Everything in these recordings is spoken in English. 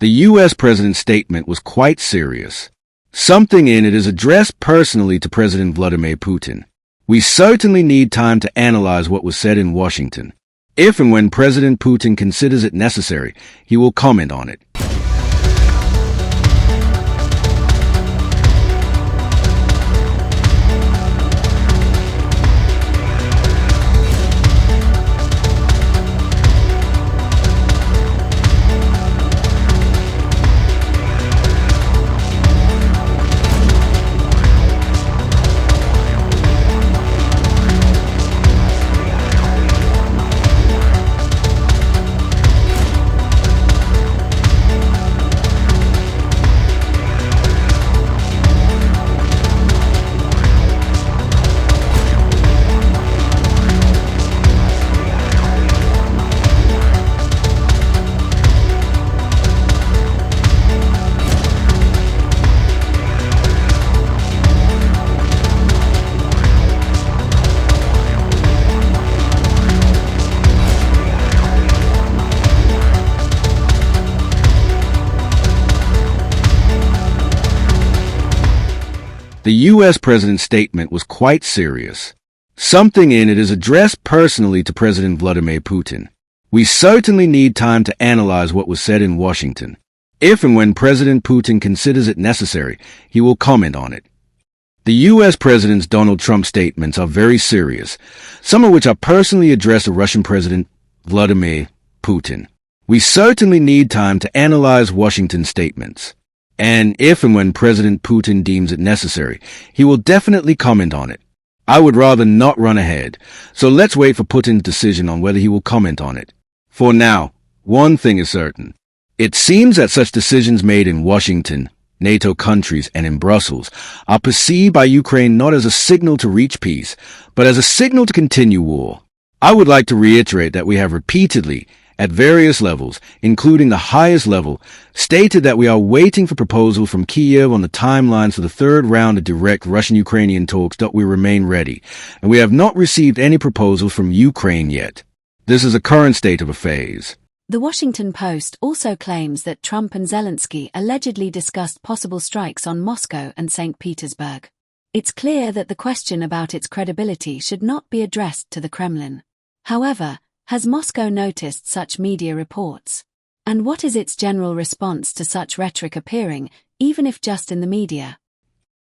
The U.S. President's statement was quite serious. Something in it is addressed personally to President Vladimir Putin. We certainly need time to analyze what was said in Washington. If and when President Putin considers it necessary, he will comment on it. The U.S. President's statement was quite serious. Something in it is addressed personally to President Vladimir Putin. We certainly need time to analyze what was said in Washington. If and when President Putin considers it necessary, he will comment on it. The U.S. President's Donald Trump statements are very serious, some of which are personally addressed to Russian President Vladimir Putin. We certainly need time to analyze Washington's statements. And if and when President Putin deems it necessary, he will definitely comment on it. I would rather not run ahead, so let's wait for Putin's decision on whether he will comment on it. For now, one thing is certain. It seems that such decisions made in Washington, NATO countries, and in Brussels are perceived by Ukraine not as a signal to reach peace, but as a signal to continue war. I would like to reiterate that we have repeatedly, at various levels, including the highest level, stated that we are waiting for proposals from Kiev on the timelines for the third round of direct Russian-Ukrainian talks that we remain ready, and we have not received any proposals from Ukraine yet. This is the current state of affairs. The Washington Post also claims that Trump and Zelensky allegedly discussed possible strikes on Moscow and St. Petersburg. It's clear that the question about its credibility should not be addressed to the Kremlin. However, has Moscow noticed such media reports? And what is its general response to such rhetoric appearing, even if just in the media?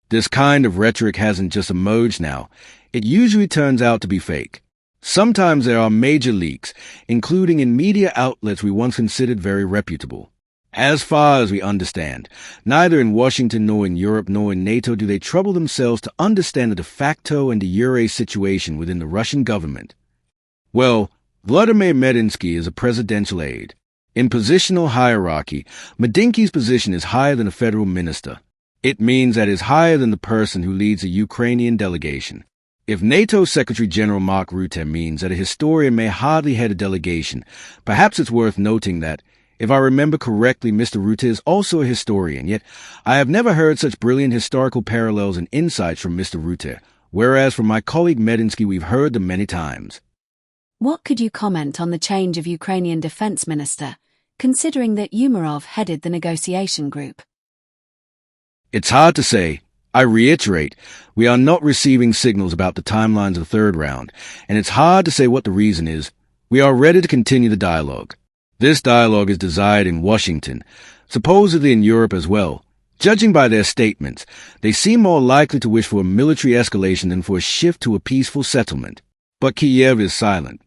This kind of rhetoric hasn't just emerged now. It usually turns out to be fake. Sometimes there are major leaks, including in media outlets we once considered very reputable. As far as we understand, neither in Washington nor in Europe nor in NATO do they trouble themselves to understand the de facto and de jure situation within the Russian government. Well, Vladimir Medinsky is a presidential aide. In positional hierarchy, Medinsky's position is higher than a federal minister. It means that it is higher than the person who leads a Ukrainian delegation. If NATO Secretary General Mark Rutte means that a historian may hardly head a delegation, perhaps it's worth noting that, if I remember correctly, Mr. Rutte is also a historian, yet I have never heard such brilliant historical parallels and insights from Mr. Rutte, whereas from my colleague Medinsky we've heard them many times. What could you comment on the change of Ukrainian defense minister, considering that Umerov headed the negotiation group? It's hard to say. I reiterate, we are not receiving signals about the timelines of the third round, and it's hard to say what the reason is. We are ready to continue the dialogue. This dialogue is desired in Washington, supposedly in Europe as well. Judging by their statements, they seem more likely to wish for a military escalation than for a shift to a peaceful settlement. But Kiev is silent.